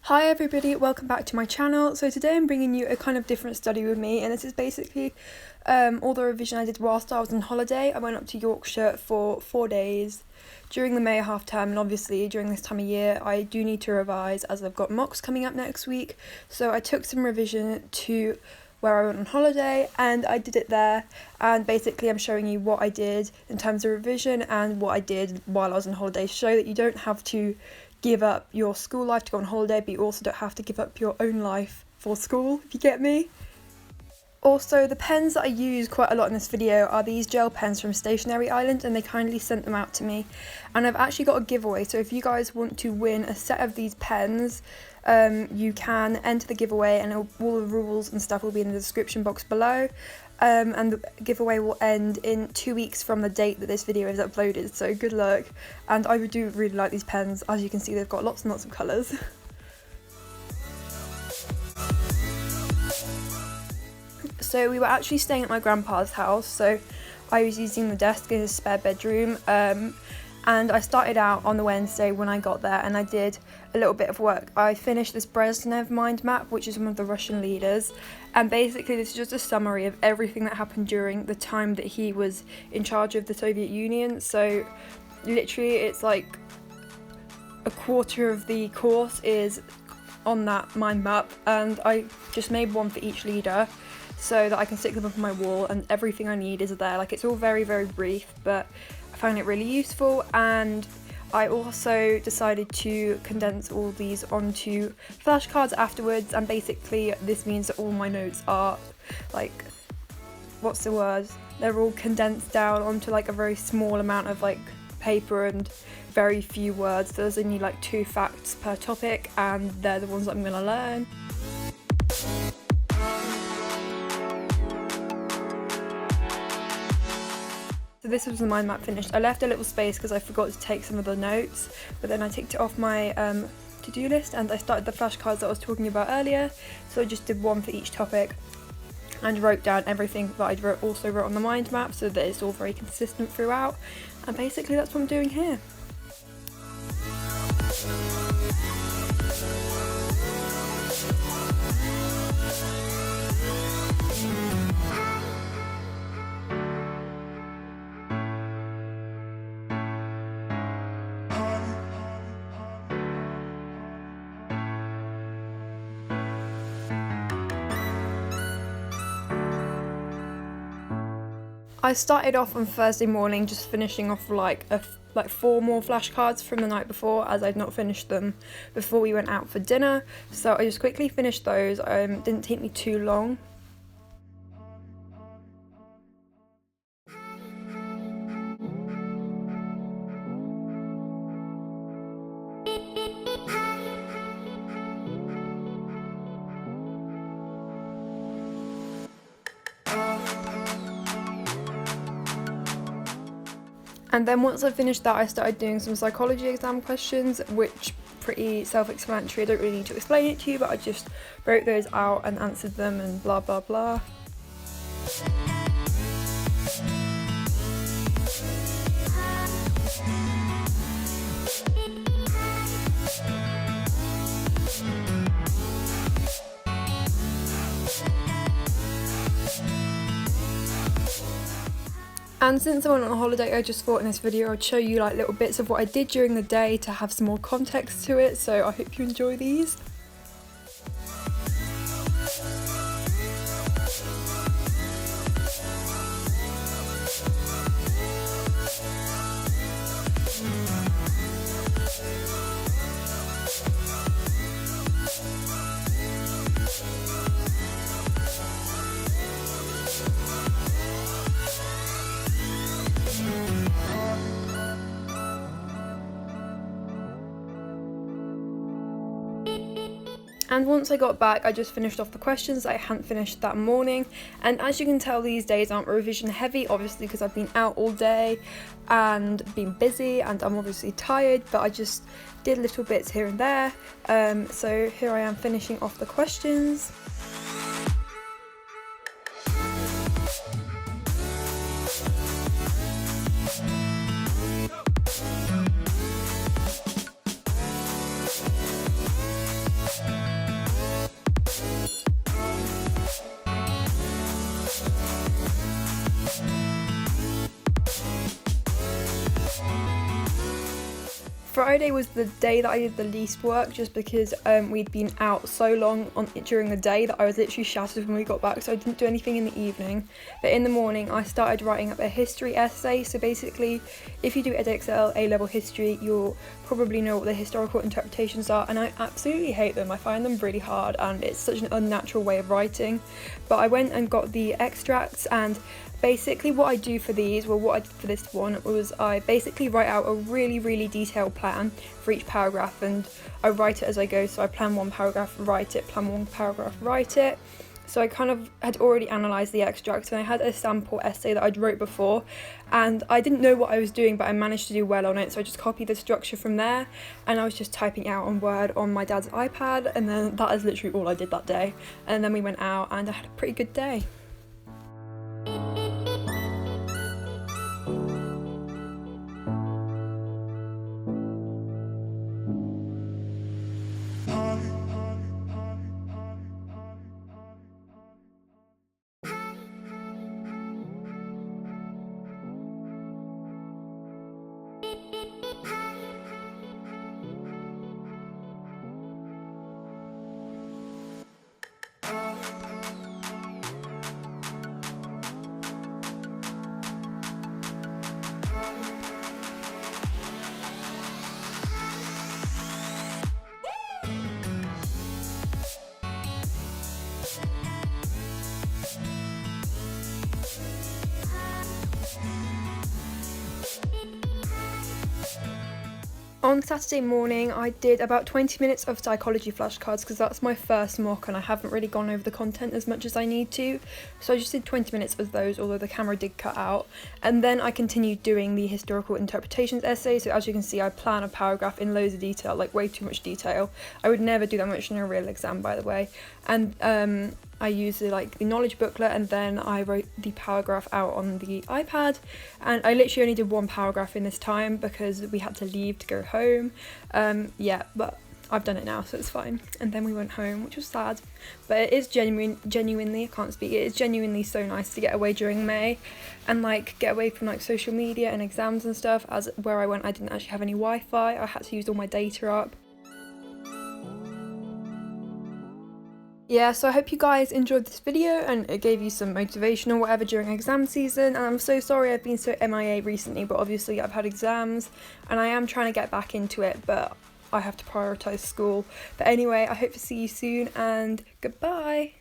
Hi everybody, welcome back to my channel. So today I'm bringing you a kind of different study with me, and this is basically all the revision I did whilst I was on holiday. I went up to Yorkshire for 4 days during the May half term, and obviously during this time of year I do need to revise as I've got mocks coming up next week. So I took some revision to where I went on holiday and I did it there, and basically I'm showing you what I did in terms of revision and what I did while I was on holiday to show that you don't have to give up your school life to go on holiday, but you also don't have to give up your own life for school, if you get me. Also, the pens that I use quite a lot in this video are these gel pens from Stationery Island, and they kindly sent them out to me. And I've actually got a giveaway, so if you guys want to win a set of these pens, you can enter the giveaway, and all the rules and stuff will be in the description box below. And the giveaway will end in 2 weeks from the date that this video is uploaded, so good luck. And I do really like these pens. As you can see, they've got lots and lots of colours. So we were actually staying at my grandpa's house, so I was using the desk in his spare bedroom, and I started out on the Wednesday when I got there, and I did a little bit of work. I finished this Brezhnev Mindmap, which is one of the Russian leaders, and basically this is just a summary of everything that happened during the time that he was in charge of the Soviet Union. So literally it's like a quarter of the course is on that mind map, and I just made one for each leader so that I can stick them up on my wall, and everything I need is there. Like, it's all very brief, but I found it really useful. And I also decided to condense all these onto flashcards afterwards, and basically this means that all my notes are like, what's the word, they're all condensed down onto like a very small amount of like paper and very few words. There's only like 2 facts per topic, and they're the ones that I'm going to learn. So this was the mind map finished. I left a little space because I forgot to take some of the notes, but then I ticked it off my to-do list, and I started the flashcards that I was talking about earlier. So I just did one for each topic and wrote down everything that I also wrote on the mind map, so that it's all very consistent throughout. And basically that's what I'm doing here. I started off on Thursday morning just finishing off like 4 more flashcards from the night before, as I'd not finished them before we went out for dinner. So I just quickly finished those. Didn't take me too long. And then once I finished that, I started doing some psychology exam questions, which pretty self-explanatory. I don't really need to explain it to you, but I just wrote those out and answered them and blah blah blah. And since I went on holiday, I just thought in this video I'd show you like little bits of what I did during the day to have some more context to it, so I hope you enjoy these. And once I got back, I just finished off the questions that I hadn't finished that morning. And as you can tell, these days aren't revision heavy, obviously because I've been out all day and been busy, and I'm obviously tired, but I just did little bits here and there. So here I am finishing off the questions. Friday was the day that I did the least work, just because we'd been out so long during the day that I was literally shattered when we got back, so I didn't do anything in the evening. But in the morning I started writing up a history essay. So basically, if you do EdXL A-level history, you'll probably know what the historical interpretations are, and I absolutely hate them. I find them really hard and it's such an unnatural way of writing. But I went and got the extracts, and basically what I do for these, well, what I did for this one was I basically write out a really detailed plan for each paragraph, and I write it as I go. So I plan one paragraph, write it, plan one paragraph, write it. So I kind of had already analysed the extracts, and I had a sample essay that I'd wrote before, and I didn't know what I was doing, but I managed to do well on it. So I just copied the structure from there, and I was just typing out on Word on my dad's iPad, and then that is literally all I did that day. And then we went out and I had a pretty good day. On Saturday morning I did about 20 minutes of psychology flashcards, because that's my first mock and I haven't really gone over the content as much as I need to. So I just did 20 minutes of those, although the camera did cut out. And then I continued doing the historical interpretations essay. So as you can see, I plan a paragraph in loads of detail, like way too much detail. I would never do that much in a real exam, by the way. And I used the knowledge booklet, and then I wrote the paragraph out on the iPad, and I literally only did one paragraph in this time because we had to leave to go home. Yeah, but I've done it now, so it's fine. And then we went home, which was sad, but it is genuinely, I can't speak, it is genuinely so nice to get away during May and get away from social media and exams and stuff, as where I went I didn't actually have any Wi-Fi. I had to use all my data up. Yeah, so I hope you guys enjoyed this video and it gave you some motivation or whatever during exam season. And I'm so sorry I've been so MIA recently, but obviously I've had exams and I am trying to get back into it, but I have to prioritise school. But anyway, I hope to see you soon, and goodbye!